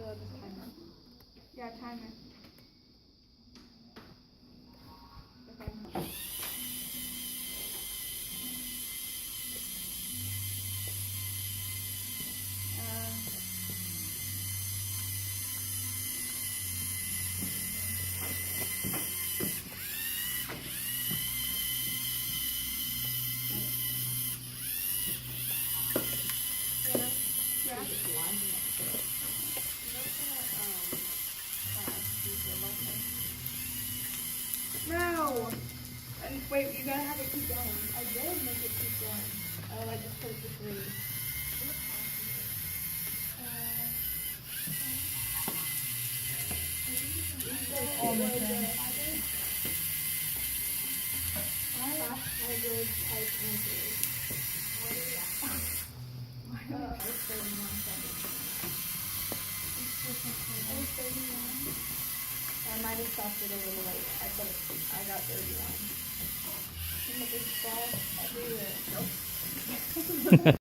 Actually, I'll just time it. Yeah, time it. Okay. Yeah. No. And wait, you gotta have it keep going. I did make it keep going. Oh, I just put it to 3. I might have stopped it a little late. I got 31. In the big ball everywhere. Nope.